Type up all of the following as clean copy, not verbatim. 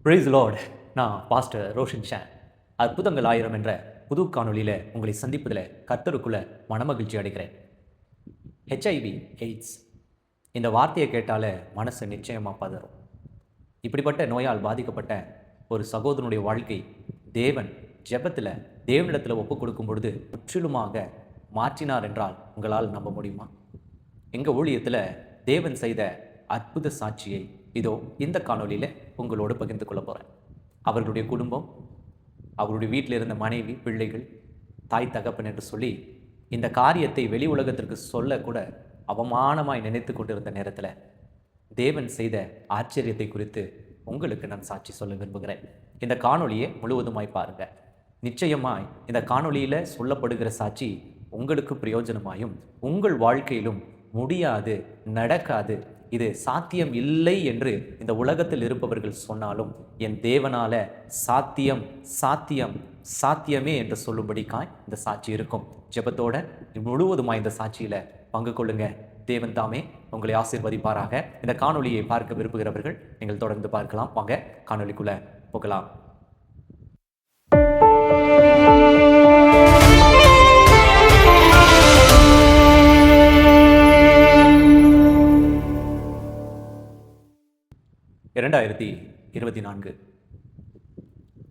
Price Lord. நான் pastor Roshan Shan. அற்புதங்கள் ஆயிரம் என்ற புது காணொலியில் உங்களை சந்திப்பதில் கர்த்தருக்குள்ள மனமகிழ்ச்சி அடைகிறேன். ஹெச்ஐவி எய்ட்ஸ் இந்த வார்த்தையை கேட்டாலே மனசு நிச்சயமாக பதறும். இப்படிப்பட்ட நோயால் பாதிக்கப்பட்ட ஒரு சகோதரனுடைய வாழ்க்கை தேவன் ஜெபத்தில் தேவனிடத்தில் ஒப்பு கொடுக்கும் பொழுது முற்றிலுமாக மாற்றினார் என்றால் உங்களால் நம்ப முடியுமா? எங்கள் ஊழியத்தில் தேவன் செய்த அற்புத சாட்சியை இதோ இந்த காணொலியில் உங்களோடு பகிர்ந்து கொள்ள போகிறேன். அவர்களுடைய குடும்பம், அவருடைய வீட்டில் இருந்த மனைவி, பிள்ளைகள், தாய் தகப்பன் என்று சொல்லி இந்த காரியத்தை வெளி உலகத்திற்கு சொல்லக்கூட அவமானமாய் நினைத்து கொண்டிருந்த நேரத்தில் தேவன் செய்த ஆச்சரியத்தை குறித்து உங்களுக்கு நான் சாட்சி சொல்ல விரும்புகிறேன். இந்த காணொலியை முழுவதுமாய் பாருங்க. நிச்சயமாய் இந்த காணொலியில் சொல்லப்படுகிற சாட்சி உங்களுக்கு பிரயோஜனமாயும் உங்கள் வாழ்க்கையிலும் முடியாது, நடக்காது, இது சாத்தியம் இல்லை என்று இந்த உலகத்தில் இருப்பவர்கள் சொன்னாலும் என் தேவனால சாத்தியம் சாத்தியம் சாத்தியமே என்று சொல்லும்படிக்காய் இந்த சாட்சி இருக்கும். ஜெபத்தோட முழுவதுமாய் இந்த சாட்சியில பங்கு கொள்ளுங்க. தேவன் தாமே உங்களை ஆசீர்வதிப்பாராக. இந்த காணொலியை பார்க்க விரும்புகிறவர்கள் நீங்கள் தொடர்ந்து பார்க்கலாம். வாங்க காணொலிக்குள்ள போகலாம். (2024)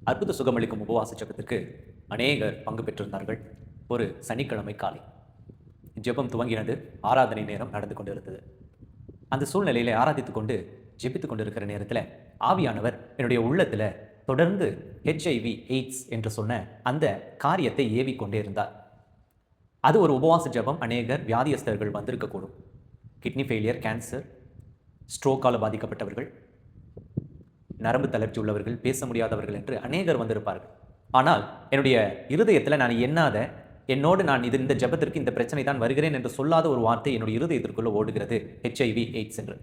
அற்புத சுகமளிக்கும் உபவாச ஜெபத்துக்கு அநேகர் பங்கு பெற்றிருந்தார்கள். ஒரு சனிக்கிழமை காலை ஜெபம் துவங்கினது. ஆராதனை நேரம் நடந்து கொண்டிருந்தது. அந்த சூழ்நிலையில ஆராதித்து கொண்டு ஜெபித்து கொண்டிருக்கிற நேரத்தில் ஆவியானவர் என்னுடைய உள்ளத்தில் தொடர்ந்து ஹெச்ஐவி எய்ட்ஸ் என்று சொன்ன அந்த காரியத்தை ஏவிக்கொண்டே இருந்தார். அது ஒரு உபவாச ஜெபம். அநேகர் வியாதியஸ்தர்கள் வந்திருக்கக்கூடும். கிட்னி ஃபெயிலியர், கேன்சர், ஸ்ட்ரோக்கால் பாதிக்கப்பட்டவர்கள், நரம்பு தளர்ச்சி உள்ளவர்கள், பேச முடியாதவர்கள் என்று அநேகர் வந்திருப்பார்கள். ஆனால் என்னுடைய இருதயத்தில் நான் என்னோடு நான் இந்த ஜெபத்திற்கு இந்த பிரச்சனை தான் வருகிறேன் என்று சொல்லாத ஒரு வார்த்தை என்னுடைய இருதயத்திற்குள்ள ஓடுகிறது, ஹெச்ஐவி எய்ட்ஸ் என்று.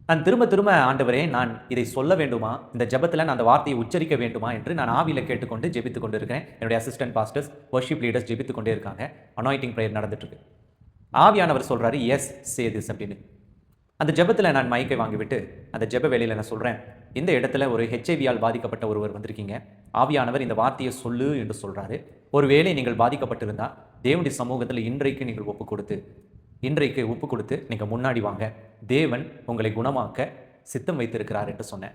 நான் திரும்ப ஆண்டவரே, நான் இதை சொல்ல வேண்டுமா, இந்த ஜெபத்தில் நான் அந்த வார்த்தையை உச்சரிக்க வேண்டுமா என்று நான் ஆவியில கேட்டுக்கொண்டு ஜெபித்து கொண்டு இருக்கிறேன். என்னுடைய அசிஸ்டன்ட் பாஸ்டர்ஸ், வர்ஷிப் லீடர்ஸ் ஜெபித்து கொண்டே இருக்காங்க. அனாயிண்டிங் ப்ரேயர் நடந்துட்டு இருக்கு. ஆவியானவர் சொல்றாரு, எஸ் சே திஸ் அப்படின்னு. அந்த ஜெபத்தில் நான் மைக்கை வாங்கிவிட்டு அந்த ஜெப வேலையில் நான் சொல்கிறேன், இந்த இடத்துல ஒரு ஹெச்ஐவியால் பாதிக்கப்பட்ட ஒருவர் வந்திருக்கீங்க. ஆவியானவர் இந்த வார்த்தையை சொல்லு என்று சொல்கிறாரு. ஒருவேளை நீங்கள் பாதிக்கப்பட்டிருந்தால் தேவனுடைய சமூகத்தில் இன்றைக்கு நீங்கள் ஒப்பு கொடுத்து நீங்கள் முன்னாடி வாங்க. தேவன் உங்களை குணமாக்க சித்தம் வைத்திருக்கிறார் என்று சொன்னேன்.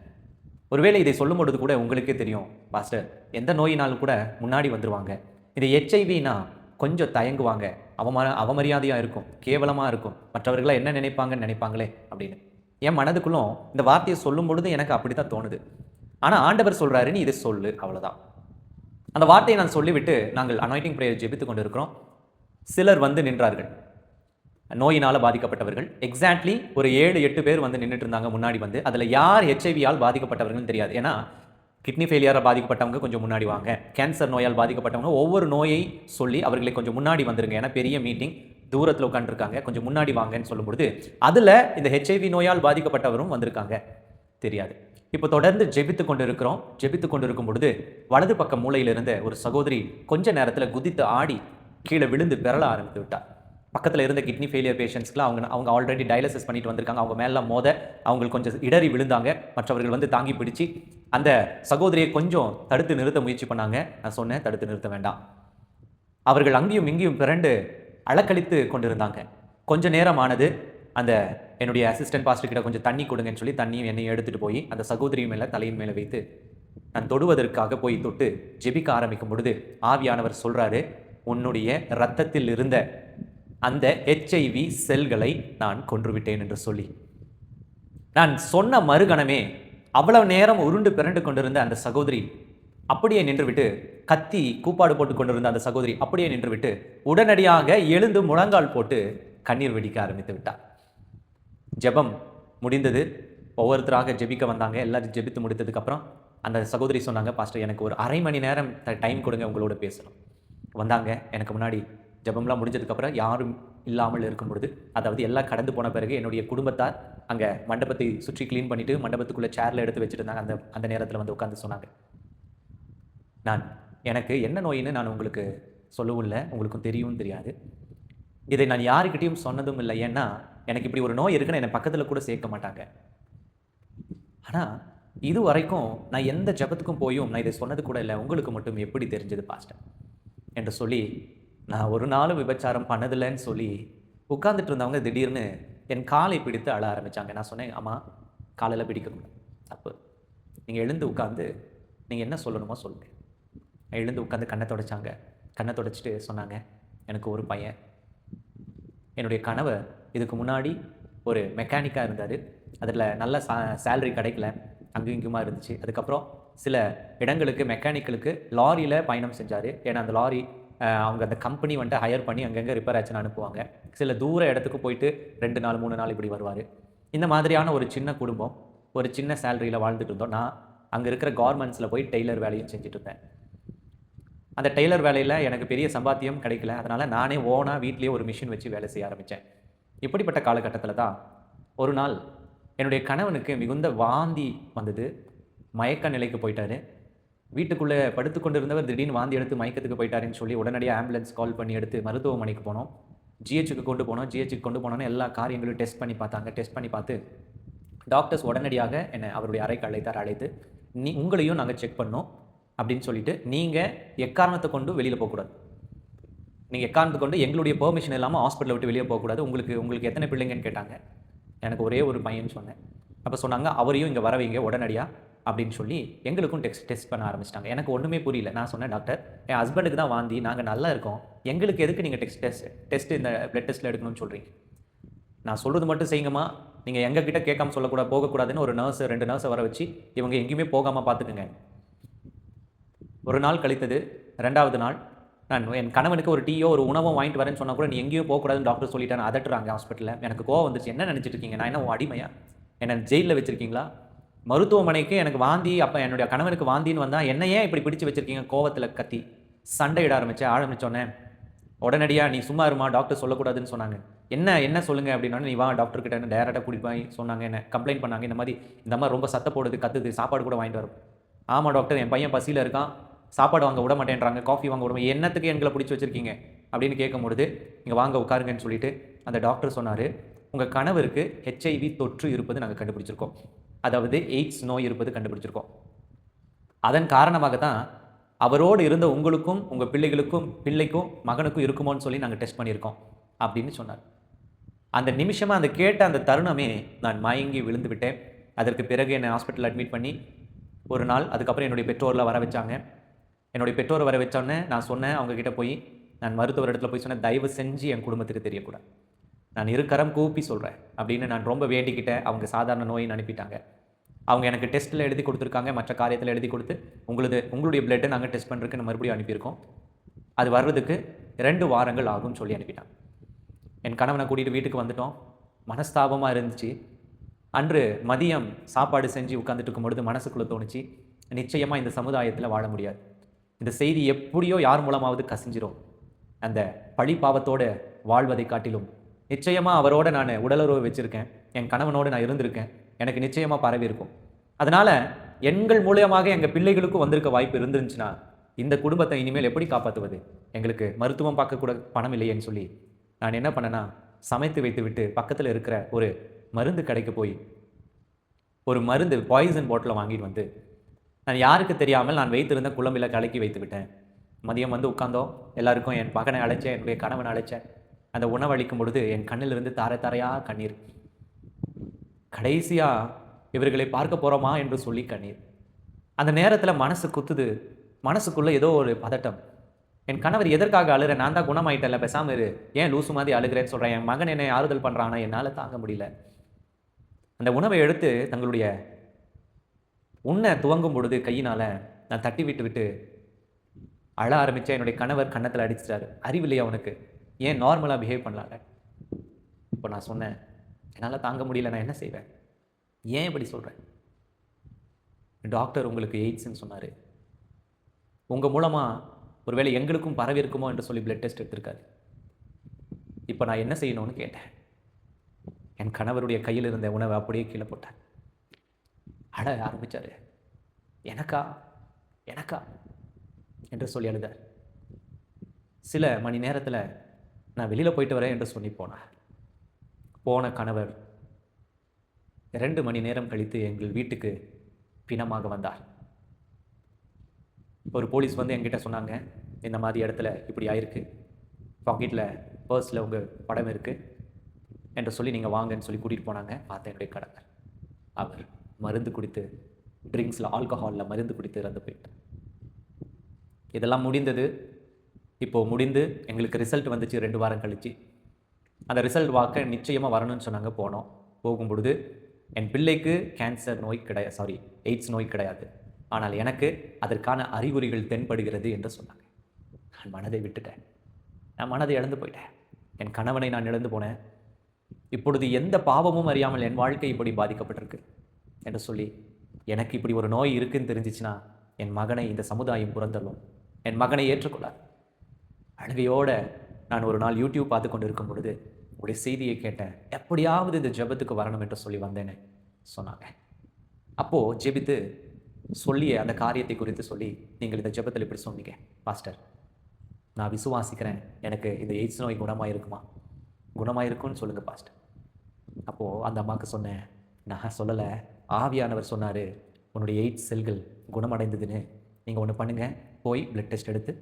ஒருவேளை இதை சொல்லும் பொழுது கூட உங்களுக்கே தெரியும், பாஸ்டர் எந்த நோயினாலும் கூட முன்னாடி வந்துடுவாங்க. இது ஹெச்ஐவினா கொஞ்சம் தயங்குவாங்க, அவமரியாதையாக இருக்கும், கேவலமாக இருக்கும், மற்றவர்களாக என்ன நினைப்பாங்களே அப்படின்னு. என் மனதுக்குள்ளும் இந்த வார்த்தையை சொல்லும் பொழுது எனக்கு அப்படி தான் தோணுது. ஆனால் ஆண்டவர் சொல்கிறாரு, நீ இதை சொல்லு, அவ்வளோதான். அந்த வார்த்தையை நான் சொல்லிவிட்டு நாங்கள் அனாயிண்டிங் ப்ரேயர் ஜெபித்து கொண்டு இருக்கிறோம். சிலர் வந்து நின்றார்கள், நோயினால் பாதிக்கப்பட்டவர்கள். எக்ஸாக்ட்லி ஒரு 7-8 பேர் வந்து நின்றுட்டு இருந்தாங்க முன்னாடி வந்து. அதில் யார் ஹெச்ஐவியால் பாதிக்கப்பட்டவர்கள் தெரியாது. ஏன்னா கிட்னி ஃபெயிலியராக பாதிக்கப்பட்டவங்க கொஞ்சம் முன்னாடி வாங்க, கேன்சர் நோயால் பாதிக்கப்பட்டவங்க ஒவ்வொரு நோயை சொல்லி அவர்களை கொஞ்சம் முன்னாடி வந்துருங்க, ஏன்னா பெரிய மீட்டிங், தூரத்தில் உட்காந்துருக்காங்க, கொஞ்சம் முன்னாடி வாங்கன்னு சொல்லும்பொழுது அதில் இந்த ஹெச்ஐவி நோயால் பாதிக்கப்பட்டவரும் வந்திருக்காங்க. தெரியாது. இப்போ தொடர்ந்து ஜெபித்து கொண்டு இருக்கும் பொழுது வலது பக்க மூலையில் இருந்த ஒரு சகோதரி கொஞ்ச நேரத்தில் குதித்து ஆடி கீழே விழுந்து பெறல ஆரம்பித்து விட்டார். பக்கத்தில் இருந்த கிட்னி ஃபெயிலியர் பேஷண்ட்ஸ்க்குலாம் அவங்க ஆல்ரெடி டயாலிசிஸ் பண்ணிட்டு வந்திருக்காங்க. அவங்க மேலே அவங்களுக்கு கொஞ்சம் இடறி விழுந்தாங்க. மற்றவர்கள் வந்து தாங்கி பிடிச்சி அந்த சகோதரியை கொஞ்சம் தடுத்து நிறுத்த முயற்சி பண்ணாங்க. நான் சொன்னேன், தடுத்து நிறுத்த வேண்டாம். அவர்கள் அங்கேயும் இங்கேயும் பிறண்டு அலக்கழித்து கொண்டிருந்தாங்க. கொஞ்ச நேரம் ஆனது. அந்த என்னுடைய அசிஸ்டன்ட் பாஸ்டர் கிட்ட கொஞ்சம் தண்ணி கொடுங்கன்னு சொல்லி தண்ணியும் எண்ணெயும் எடுத்துகிட்டு போய் அந்த சகோதரி மேலே தலையின் மேலே வைத்து நான் தொடுவதற்காக போய் தொட்டு ஜெபிக்க ஆரம்பிக்கும் பொழுது ஆவியானவர் சொல்கிறாரு, உன்னுடைய இரத்தத்தில் இருந்த அந்த ஹெச்ஐவி செல்களை நான் கொன்றுவிட்டேன் என்று சொல்லி. நான் சொன்ன மறுகணமே அவ்வளவு நேரம் உருண்டு பிறண்டு கொண்டிருந்த அந்த சகோதரி அப்படியே நின்றுவிட்டு, கத்தி கூப்பாடு போட்டு கொண்டிருந்த அந்த சகோதரி அப்படியே நின்றுவிட்டு உடனடியாக எழுந்து முழங்கால் போட்டு கண்ணீர் வெடிக்க ஆரம்பித்து விட்டார். ஜெபம் முடிந்தது. ஒவ்வொருத்தராக ஜெபிக்க வந்தாங்க. எல்லாரும் ஜெபித்து முடித்ததுக்கு அப்புறம் அந்த சகோதரி சொன்னாங்க, பாஸ்டர் எனக்கு ஒரு அரை மணி நேரம் டைம் கொடுங்க, உங்களோட பேசணும். வந்தாங்க. எனக்கு முன்னாடி ஜெபம்லாம் முடிஞ்சதுக்கப்புறம் யாரும் இல்லாமல் இருக்கும் பொழுது, அதாவது எல்லாம் கடந்து போன பிறகு என்னுடைய குடும்பத்தார் அங்கே மண்டபத்தை சுற்றி க்ளீன் பண்ணிவிட்டு மண்டபத்துக்குள்ளே சேரில் எடுத்து வச்சுட்டு இருந்தாங்க. அந்த நேரத்தில் வந்து உட்காந்து சொன்னாங்க, எனக்கு என்ன நோயின்னு நான் உங்களுக்கு சொல்லவும் இல்லை, உங்களுக்கும் தெரியாது. இதை நான் யாருக்கிட்டையும் சொன்னதும் இல்லை. ஏன்னா எனக்கு இப்படி ஒரு நோய் இருக்குன்னு என்னை பக்கத்தில் கூட சேர்க்க மாட்டாங்க. ஆனால் இது வரைக்கும் நான் எந்த ஜெபத்துக்கும் போயும் நான் இதை சொன்னது கூட இல்லை, உங்களுக்கு மட்டும் எப்படி தெரிஞ்சது பாஸ்டர் என்று சொல்லி, நான் ஒரு நாளும் விபச்சாரம் பண்ணதில்லைன்னு சொல்லி உட்கார்ந்துட்டு இருந்தவங்க திடீர்னு என் காலை பிடித்து அழ ஆரம்பித்தாங்க. நான் சொன்னேன், அம்மா காலையில் பிடிக்கக்கூடாது, தப்பு. நீங்கள் எழுந்து உட்காந்து நீங்கள் என்ன சொல்லணுமோ சொல்லுங்கள். எழுந்து உட்காந்து கண்ணை தொடச்சாங்க. கண்ணை தொடச்சிட்டு சொன்னாங்க, எனக்கு ஒரு பையன். என்னுடைய கணவர் இதுக்கு முன்னாடி ஒரு மெக்கானிக்காக இருந்தார். அதில் நல்ல சேலரி கிடைக்கல, அங்கும் இங்குமா இருந்துச்சு. அதுக்கப்புறம் சில இடங்களுக்கு மெக்கானிக்கலுக்கு லாரியில் பயணம் செஞ்சார். ஏன்னா அந்த லாரி அவங்க அந்த கம்பெனி வந்துட்டு ஹையர் பண்ணி அங்கங்கே ரிப்பேர் ஆச்சுன்னு அனுப்புவாங்க. சில தூர இடத்துக்கு போயிட்டு 2 நாள் 3 நாள் இப்படி வருவார். இந்த மாதிரியான ஒரு சின்ன குடும்பம், ஒரு சின்ன சேலரியில் வாழ்ந்துட்டு இருந்தோம். நான் அங்கே இருக்கிற கார்மெண்ட்ஸில் போய் டெய்லர் வேலையும் செஞ்சுட்டு இருந்தேன். அந்த டெய்லர் வேலையில் எனக்கு பெரிய சம்பாத்தியம் கிடைக்கல. அதனால் நானே ஓனாக வீட்லேயே ஒரு மிஷின் வச்சு வேலை செய்ய ஆரம்பித்தேன். இப்படிப்பட்ட காலகட்டத்தில் தான் ஒரு நாள் என்னுடைய கணவனுக்கு மிகுந்த வாந்தி வந்தது. மயக்க நிலைக்கு போயிட்டார். வீட்டுக்குள்ளே படுத்து கொண்டு இருந்தவர் திடீர்னு வாந்தி எடுத்து மயக்கத்துக்கு போயிட்டாருன்னு சொல்லி உடனடியாக ஆம்புலன்ஸ் கால் பண்ணி எடுத்து மருத்துவமனைக்கு போனோம். ஜிஹெச்சுக்கு கொண்டு போனோம். ஜிஹெச்சுக்கு கொண்டு போனோன்னு எல்லா காரியங்களும் டெஸ்ட் பண்ணி பார்த்தாங்க. டெஸ்ட் பண்ணி பார்த்து டாக்டர்ஸ் உடனடியாக என்னை அவருடைய அறைக்கு அழைத்து, உங்களையும் நாங்கள் செக் பண்ணோம் அப்படின்னு சொல்லிட்டு, நீங்கள் எக்காரணத்தை கொண்டு வெளியில் போகக்கூடாது. நீங்கள் எக்காரணத்தை கொண்டு எங்களுடைய பெர்மிஷன் இல்லாமல் ஹாஸ்பிட்டலை விட்டு வெளியே போகக்கூடாது. உங்களுக்கு எத்தனை பிள்ளைங்கன்னு கேட்டாங்க. எனக்கு ஒரே ஒரு பையன் சொன்னேன். அப்போ சொன்னாங்க, அவரையும் இங்கே வர வைங்க உடனடியாக அப்படின்னு சொல்லி எங்களுக்கும் டெஸ்ட் பண்ண ஆரம்பிச்சிட்டாங்க. எனக்கு ஒன்றுமே புரியல. நான் சொன்னேன், டாக்டர் என் ஹஸ்பண்டுக்கு தான் வாந்தி, நாங்கள் நல்லா இருக்கோம், எங்களுக்கு எதுக்கு நீங்கள் டெஸ்ட் இந்த பிளட் டெஸ்ட்டில் எடுக்கணும்னு சொல்கிறீங்க? நான் சொல்கிறது மட்டும் செய்யுங்கம்மா, நீங்கள் எங்ககிட்ட கேட்காம சொல்லக்கூடாது, போகக்கூடாதுன்னு ஒரு நர்ஸு 2 நர்ஸை வர வச்சு இவங்க எங்கேயுமே போகாமல் பார்த்துக்குங்க. ஒரு நாள் கழித்தது. 2வது நாள் நான் என் கணவனுக்கு ஒரு டீயோ ஒரு உணவோ வாங்கிட்டு வரேன்னு சொன்னால் கூட நீ எங்கேயும் போகக்கூடாதுன்னு டாக்டர் சொல்லிட்டாங்க. அதட்டுறாங்க ஹாஸ்பிட்டலில். எனக்கு கோவம் வந்துச்சு. என்ன நினச்சிட்டு இருக்கீங்க? நான் என்ன அடிமையா? என்ன ஜெயிலில் வச்சுருக்கீங்களா? மருத்துவமனைக்கு எனக்கு வாந்தி, அப்போ என்னுடைய கணவனுக்கு வாந்தின்னு வந்தால் என்ன ஏன் இப்படி பிடிச்சி வச்சுருக்கீங்க? கோவத்தில் கத்தி சண்டையிட ஆரம்பித்தோன்னே உடனடியாக நீ சும்மா இருமா, டாக்டர் சொல்லக்கூடாதுன்னு சொன்னாங்க. என்ன சொல்லுங்கள் அப்படின்னா, நீ வா டாக்டர்கிட்ட என்ன டைரெக்டாக கூட்டிட்டு போய் சொன்னாங்க. என்ன கம்ப்ளைண்ட் பண்ணாங்க. இந்த மாதிரி ரொம்ப சத்த போடுது, கத்துது, சாப்பாடு கூட வாங்கிட்டு வரும். ஆமாம் டாக்டர், என் பையன் பசியில் இருக்கான், சாப்பாடு வாங்க விட மாட்டேன்றாங்க, காஃபி வாங்க விட, என்னத்துக்கு எங்களை பிடிச்சி வச்சுருக்கீங்க அப்படின்னு கேட்கும்பொழுது, இங்கே வாங்க உட்காருங்கன்னு சொல்லிட்டு அந்த டாக்டர் சொன்னார், உங்கள் கணவருக்கு HIV தொற்று இருப்பது நாங்கள் கண்டுபிடிச்சிருக்கோம். அதாவது எய்ட்ஸ் நோய் இருப்பது கண்டுபிடிச்சிருக்கோம். அதன் காரணமாக தான் அவரோடு இருந்த உங்களுக்கும் உங்கள் பிள்ளைக்கும் மகனுக்கும் இருக்குமோன்னு சொல்லி நாங்கள் டெஸ்ட் பண்ணியிருக்கோம் அப்படின்னு சொன்னார். அந்த நிமிஷமாக அந்த கேட்ட அந்த தருணமே நான் மயங்கி விழுந்து விட்டேன். அதற்கு பிறகு என்னை ஹாஸ்பிட்டல் அட்மிட் பண்ணி ஒரு நாள், அதுக்கப்புறம் என்னுடைய பெற்றோரில் வர வச்சாங்க. என்னுடைய பெற்றோரை வர வச்சோன்னே நான் சொன்னேன், அவங்கக்கிட்ட போய் நான் மருத்துவர் இடத்துல போய் சொன்னேன், தயவு செஞ்சு என் குடும்பத்துக்கு தெரியக்கூடாது, நான் இருக்கரம் கூப்பி சொல்கிறேன் அப்படின்னு நான் ரொம்ப வேண்டிக்கிட்டேன். அவங்க சாதாரண நோயின்னு அனுப்பிட்டாங்க. அவங்க எனக்கு டெஸ்ட்டில் எழுதி கொடுத்துருக்காங்க, மற்ற காரியத்தில் எழுதி கொடுத்து உங்களுடைய பிளட்டை நாங்கள் டெஸ்ட் பண்ணுறதுக்கு மறுபடியும் அனுப்பியிருக்கோம், அது வர்றதுக்கு 2 வாரங்கள் ஆகும்னு சொல்லி அனுப்பிட்டாங்க. என் கணவனை கூட்டிகிட்டு வீட்டுக்கு வந்துட்டோம். மனஸ்தாபமாக இருந்துச்சு. அன்று மதியம் சாப்பாடு செஞ்சு உட்காந்துட்டு இருக்கும்பொழுது மனசுக்குள்ளே தோணுச்சு, நிச்சயமாக இந்த சமுதாயத்தில் வாழ முடியாது, இந்த செய்தி எப்படியோ யார் மூலமாவது கசிஞ்சிரும், அந்த பழி பாவத்தோடு வாழ்வதை காட்டிலும் நிச்சயமாக அவரோடு நான் உடலுறவு வச்சுருக்கேன், என் கணவனோடு நான் இருந்திருக்கேன், எனக்கு நிச்சயமாக பரவி இருக்கும். அதனால் எங்கள் மூலியமாக எங்கள் பிள்ளைகளுக்கும் வந்திருக்க வாய்ப்பு இருந்துருந்துச்சுன்னா இந்த குடும்பத்தை இனிமேல் எப்படி காப்பாற்றுவது? எங்களுக்கு மருத்துவம் பார்க்கக்கூட பணம் இல்லையேன்னு சொல்லி நான் என்ன பண்ணேன்னா, சமைத்து வைத்து விட்டு பக்கத்தில் இருக்கிற ஒரு மருந்து கடைக்கு போய் ஒரு மருந்து பாய்சன் பாட்டிலை வாங்கிட்டு வந்து நான் யாருக்கு தெரியாமல் நான் வைத்திருந்த குழம்பில் கலக்கி வைத்து விட்டேன். மதியம் வந்து உட்கார்ந்தோம். எல்லாருக்கும் என் மகனை அழைச்சேன், என்னுடைய கணவனை அழைச்சேன். அந்த உணவளிக்கும் பொழுது என் கண்ணிலிருந்து தாரையாக கண்ணீர். கடைசியாக இவர்களை பார்க்க போகிறோமா என்று சொல்லி கண்ணீர். அந்த நேரத்தில் மனசு குத்துது. மனசுக்குள்ளே ஏதோ ஒரு பதட்டம். என் கணவர் எதற்காக அழுகிறேன்? நான் தான் குணமாயிட்டேன்ல, பேசாமல் இரு, ஏன் லூசு மாதிரி அழுகிறேன்னு சொல்கிறேன். என் மகன் என்னை ஆறுதல் பண்ணுறானா, என்னால் தாங்க முடியல. அந்த உணவை எடுத்து தங்களுடைய உண்ண துவங்கும் பொழுது கையினால் நான் தட்டி விட்டு அழ ஆரம்பித்தேன். என்னுடைய கணவர் கன்னத்தில் அடிச்சிட்டாரு. அறிவில்லையா அவனுக்கு? ஏன் நார்மலாக பிஹேவ் பண்ணலாங்க? இப்போ நான் சொன்னேன், என்னால் தாங்க முடியல, நான் என்ன செய்வேன்? ஏன் இப்படி சொல்கிறேன்? டாக்டர் உங்களுக்கு எய்ட்ஸ்ன்னு சொன்னார், உங்கள் மூலமாக ஒருவேளை எங்களுக்கும் பரவி இருக்குமோ என்று சொல்லி பிளட் டெஸ்ட் எடுத்திருக்காரு. இப்போ நான் என்ன செய்யணும்னு கேட்டேன். என் கணவருடைய கையில் இருந்த உணவை அப்படியே கீழே போட்டேன். அட ஆரம்பித்தார். எனக்கா என்று சொல்லி அழுதார். சில மணி நேரத்தில் நான் வெளியில் போயிட்டு வரேன் என்று சொல்லி போன கணவர் 2 மணி நேரம் கழித்து எங்கள் வீட்டுக்கு பிணமாக வந்தார். ஒரு போலீஸ் வந்து என்கிட்ட சொன்னாங்க, இந்த மாதிரி இடத்துல இப்படி ஆயிருக்கு, பாக்கெட்டில் பர்ஸில் உங்கள் படம் இருக்குது என்று சொல்லி நீங்கள் வாங்கன்னு சொல்லி கூட்டிகிட்டு போனாங்க. பார்த்தேன் என்னுடைய கணவர் அவர் மருந்து குடித்து, ட்ரிங்க்ஸில் ஆல்கஹாலில் மருந்து குடித்து இறந்து போயிட்டார். இதெல்லாம் முடிந்தது. இப்போது முடிந்து எங்களுக்கு ரிசல்ட் வந்துச்சு 2 வாரம் கழிச்சு. அந்த ரிசல்ட் வாக்க நிச்சயமாக வரணும்னு சொன்னாங்க. போனோம். போகும்பொழுது என் பிள்ளைக்கு கேன்சர் நோய் கிடையாது, எய்ட்ஸ் நோய் கிடையாது, ஆனால் எனக்கு அதற்கான அறிகுறிகள் தென்படுகிறது என்று சொன்னாங்க. நான் மனதை விட்டுட்டேன். நான் மனதை இழந்து போயிட்டேன். என் கணவனை நான் இழந்து போனேன். இப்பொழுது எந்த பாவமும் அறியாமல் என் வாழ்க்கை இப்படி பாதிக்கப்பட்டிருக்கு என்று சொல்லி, எனக்கு இப்படி ஒரு நோய் இருக்குன்னு தெரிஞ்சிச்சுன்னா என் மகனை இந்த சமுதாயம் புறந்தள்ளும், என் மகனை ஏற்றுக்கொள்ளார். அழுகையோடு நான் ஒரு நாள் யூடியூப் பார்த்து கொண்டு இருக்கும் பொழுது உங்களுடைய செய்தியை கேட்டேன். எப்படியாவது இந்த ஜெபத்துக்கு வரணும் என்று சொல்லி வந்தேன்னு சொன்னாங்க. அப்போது ஜெபித்து சொல்லிய அந்த காரியத்தை குறித்து சொல்லி, நீங்கள் இந்த ஜெபத்தில் இப்படி சொன்னீங்க, பாஸ்டர் நான் விசுவாசிக்கிறேன், எனக்கு இந்த எய்ட்ஸ் நோய் குணமாக இருக்குமா, குணமாக இருக்கும்னு சொல்லுங்கள் பாஸ்டர். அப்போது அந்த அம்மாவுக்கு சொன்னேன், நான் சொல்லலை, ஆவியானவர் சொன்னார் உன்னுடைய எய்ட்ஸ் செல்கள் குணமடைந்ததுன்னு. நீங்கள் ஒன்று பண்ணுங்கள், போய் பிளட் டெஸ்ட் எடுத்து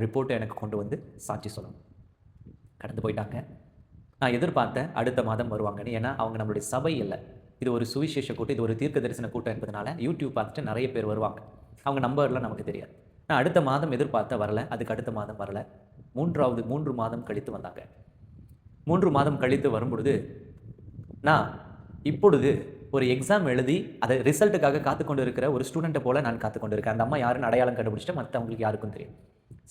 ரிப்போர்ட்டை எனக்கு கொண்டு வந்து சாட்சி சொல்லணும். கடந்து போயிட்டாங்க. நான் எதிர்பார்த்தேன் அடுத்த மாதம் வருவாங்கன்னு. ஏன்னா அவங்க நம்மளுடைய சபை இல்லை, இது ஒரு சுவிசேஷ கூட்டம், இது ஒரு தீர்க்க தரிசன கூட்டம் என்பதனால யூடியூப் பார்த்துட்டு நிறைய பேர் வருவாங்க. அவங்க நம்பர்லாம் நமக்கு தெரியாது. நான் அடுத்த மாதம் எதிர்பார்த்த வரல, அதுக்கு அடுத்த மாதம் வரல. 3 மாதம் கழித்து வந்தாங்க. 3 மாதம் கழித்து வரும்பொழுது நான் இப்பொழுது ஒரு எக்ஸாம் எழுதி அதை ரிசல்ட்டுக்காக காத்துக்கொண்டு இருக்கிற ஒரு ஸ்டூடெண்ட்டை போல் நான் காத்துக்கொண்டு இருக்கேன். அந்த அம்மா யாருன்னு அடையாளம் கண்டுபிடிச்சிட்டு மற்றவங்களுக்கு யாருக்கும் தெரியும்.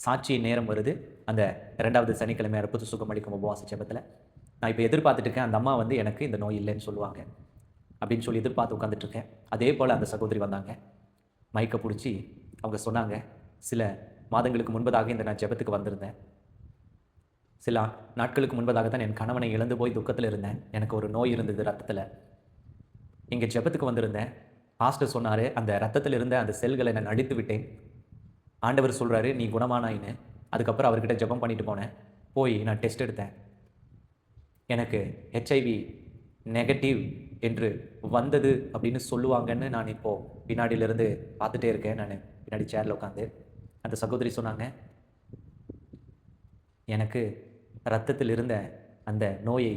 சாட்சி நேரம் வருது. அந்த 2வது சனிக்கிழமை அற்புத சுகம் அளிக்கும் உபவாச ஜெபத்தில் நான் இப்போ எதிர்பார்த்துட்டு இருக்கேன், அந்த அம்மா வந்து எனக்கு இந்த நோய் இல்லைன்னு சொல்லுவாங்க அப்படின்னு சொல்லி எதிர்பார்த்து உட்காந்துட்ருக்கேன். அதே போல் அந்த சகோதரி வந்தாங்க. மைக்கை பிடிச்சி அவங்க சொன்னாங்க, சில மாதங்களுக்கு முன்பதாக இந்த நான் ஜெபத்துக்கு வந்திருந்தேன். சில நாட்களுக்கு முன்பதாக தான் என் கணவனை இழந்து போய் துக்கத்தில் இருந்தேன். எனக்கு ஒரு நோய் இருந்தது ரத்தத்தில். இங்கே ஜெபத்துக்கு வந்திருந்தேன். பாஸ்டர் சொன்னார், அந்த ரத்தத்தில் இருந்த அந்த செல்களை நான் அழித்து விட்டேன். ஆண்டவர் சொல்கிறாரு நீ குணமானாயின்னு. அதுக்கப்புறம் அவர்கிட்ட ஜெபம் பண்ணிட்டு போனேன். போய் நான் டெஸ்ட் எடுத்தேன். எனக்கு ஹெச்ஐவி நெகட்டிவ் என்று வந்தது அப்படின்னு சொல்லுவாங்கன்னு நான் இப்போது பின்னாடியிலேருந்து பார்த்துட்டே இருக்கேன். நான் பின்னாடி சேரில் உட்காந்து அந்த சகோதரி சொன்னாங்க, எனக்கு இரத்தத்தில் இருந்த அந்த நோயை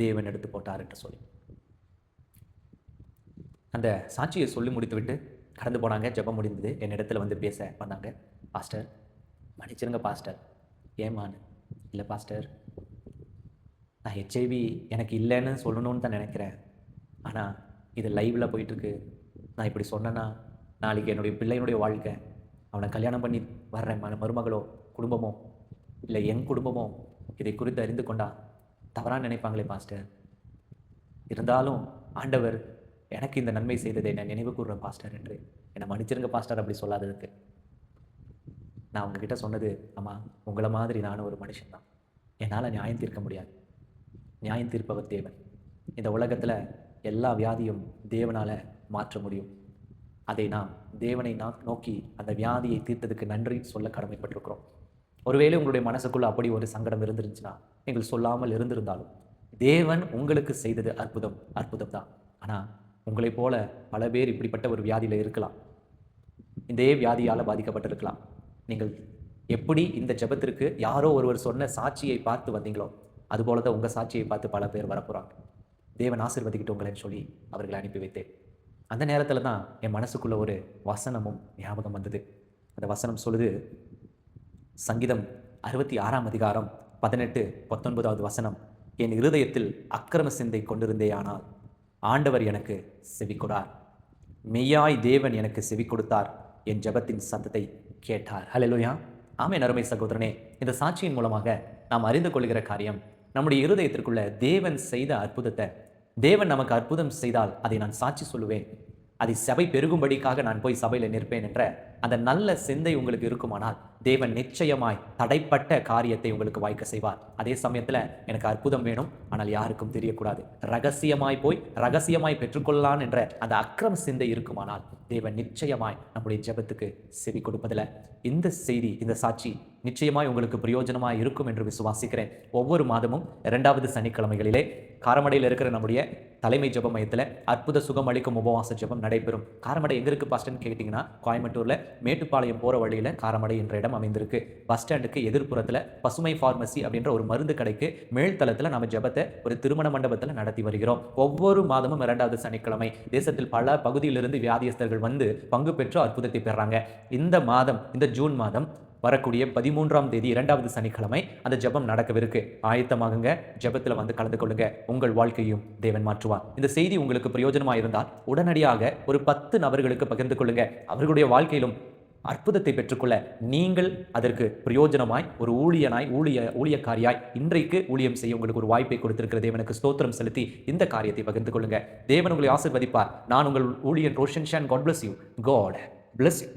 தேவன் எடுத்து போட்டார் என்று சொல்லி அந்த சாட்சியை சொல்லி முடித்துவிட்டு கடந்து போனாங்க. ஜெபம் முடிந்தது. என்னிடத்தில் வந்து பேச வந்தாங்க. பாஸ்டர் மன்னிச்சிருங்க பாஸ்டர். ஏமான்னு இல்லை பாஸ்டர், நான் ஹெச்ஐவி எனக்கு இல்லைன்னு சொல்லணும்னு தான் நினைக்கிறேன். ஆனால் இது லைவில் போயிட்டுருக்கு. நான் இப்படி சொன்னேன்னா நாளைக்கு என்னுடைய பிள்ளையினுடைய வாழ்க்கை, அவனை கல்யாணம் பண்ணி வர்ற மருமகளோ குடும்பமோ இல்லை என் குடும்பமோ இதை குறித்து அறிந்து கொண்டா தவறாக நினைப்பாங்களே பாஸ்டர். இருந்தாலும் ஆண்டவர் எனக்கு இந்த நன்மை செய்ததை நான் நினைவு கூறுறேன் பாஸ்டர் என்று. என்னை மன்னிச்சிருங்க பாஸ்டர் அப்படி சொல்லாததுக்கு. நான் உங்ககிட்ட சொன்னது, அம்மா உங்களை மாதிரி நானும் ஒரு மனுஷன்தான். என்னால் நியாயம் தீர்க்க முடியாது. நியாயம் தீர்ப்பவர் தேவன். இந்த உலகத்தில் எல்லா வியாதியும் தேவனால் மாற்ற முடியும். அதை நாம் தேவனை நோக்கி அந்த வியாதியை தீர்த்ததுக்கு நன்றி சொல்ல கடமைப்பட்டிருக்கிறோம். ஒருவேளை உங்களுடைய மனசுக்குள்ளே அப்படி ஒரு சங்கடம் இருந்துருந்துச்சுன்னா, நீங்கள் சொல்லாமல் இருந்திருந்தாலும் தேவன் உங்களுக்கு செய்தது அற்புதம் தான். ஆனால் உங்களைப் போல பல பேர் இப்படிப்பட்ட ஒரு வியாதியில் இருக்கலாம். இதே வியாதியால் பாதிக்கப்பட்டிருக்கலாம். நீங்கள் எப்படி இந்த ஜெபத்திற்கு யாரோ ஒருவர் சொன்ன சாட்சியை பார்த்து வந்தீங்களோ, அதுபோல தான் உங்கள் சாட்சியை பார்த்து பல பேர் வரப்போகிறாங்க. தேவன் ஆசீர்வதிக்கிட்டு உங்களேன்னு சொல்லி அவர்களை அனுப்பி வைத்தேன். அந்த நேரத்தில் தான் என் மனசுக்குள்ளே ஒரு வசனமும் ஞாபகம் வந்தது. அந்த வசனம் சொல்லுது, சங்கீதம் 66ஆம் அதிகாரம் 18, 19வது வசனம், என் இருதயத்தில் அக்கிரம சிந்தை கொண்டிருந்தேயானால் ஆண்டவர் எனக்கு செவி கொடார். மெய்யாய் தேவன் எனக்கு செவி கொடுத்தார், என் ஜெபத்தின் சத்தத்தை கேட்டார். ஹல்லேலூயா. ஆமென். அருமை சகோதரனே, இந்த சாட்சியின் மூலமாக நாம் அறிந்து கொள்கிற காரியம், நம்முடைய இருதயத்திற்குள்ள தேவன் செய்த அற்புதத்தை, தேவன் நமக்கு அற்புதம் செய்தால் அதை நான் சாட்சி சொல்லுவேன், அதை சபை பெருகும்படிக்காக நான் போய் சபையில் நிற்பேன் என்ற அந்த நல்ல சிந்தை உங்களுக்கு இருக்குமானால் தேவன் நிச்சயமாய் தடைப்பட்ட காரியத்தை உங்களுக்கு வாய்க்க செய்வார். அதே சமயத்தில் எனக்கு அற்புதம் வேணும், ஆனால் யாருக்கும் தெரியக்கூடாது, ரகசியமாய் பெற்றுக்கொள்ளலாம் என்ற அந்த அக்கிரம சிந்தை இருக்குமானால் தேவன் நிச்சயமாய் நம்முடைய ஜெபத்துக்கு செவி கொடுப்பதில் இந்த செய்தி, இந்த சாட்சி நிச்சயமாய் உங்களுக்கு பிரயோஜனமாக இருக்கும் என்று விசுவாசிக்கிறேன். ஒவ்வொரு மாதமும் 2வது சனிக்கிழமைகளிலே காரமடையில் இருக்கிற நம்முடைய தலைமை ஜெப மையத்தில் அற்புத சுகம் அளிக்கும் உபவாச ஜெபம் நடைபெறும். காரமடை எங்கே இருக்குது பஸ் ஸ்டாண்ட் கேட்டிங்கன்னா, கோயம்புத்தூரில் மேட்டுப்பாளையம் போகிற வழியில் காரமடை என்ற இடம் அமைந்திருக்கு. பஸ் ஸ்டாண்டுக்கு எதிர்ப்புறத்தில் பசுமை ஃபார்மசி அப்படின்ற ஒரு மருந்து கடைக்கு மேல்தளத்தில் நம்ம ஜெபத்தை ஒரு திருமண மண்டபத்தில் நடத்தி வருகிறோம். ஒவ்வொரு மாதமும் 2வது சனிக்கிழமை தேசத்தில் பல பகுதியிலிருந்து வியாதியஸ்தர்கள் வந்து பங்கு பெற்று அற்புதத்தை பெறாங்க. இந்த மாதம், இந்த ஜூன் மாதம் வரக்கூடிய 13ஆம் தேதி 2வது சனிக்கிழமை அந்த ஜெபம் நடக்கவிருக்கு. ஆயத்தமாகுங்க, ஜெபத்தில் வந்து கலந்து கொள்ளுங்க. உங்கள் வாழ்க்கையும் தேவன் மாற்றுவார். இந்த செய்தி உங்களுக்கு பிரயோஜனமாக இருந்தால் உடனடியாக ஒரு 10 நபர்களுக்கு பகிர்ந்து கொள்ளுங்க. அவர்களுடைய வாழ்க்கையிலும் அற்புதத்தை பெற்றுக்கொள்ள நீங்கள் அதற்கு பிரயோஜனமாய் ஒரு ஊழியக்காரியாய் இன்றைக்கு ஊழியம் செய்ய உங்களுக்கு ஒரு வாய்ப்பை கொடுத்திருக்கிற தேவனுக்கு ஸ்தோத்திரம் செலுத்தி இந்த காரியத்தை பகிர்ந்து கொள்ளுங்க. தேவன் உங்களை ஆசீர்வதிப்பார். நான் உங்கள் ஊழியன் Roshan Shan. God bless you. God bless you.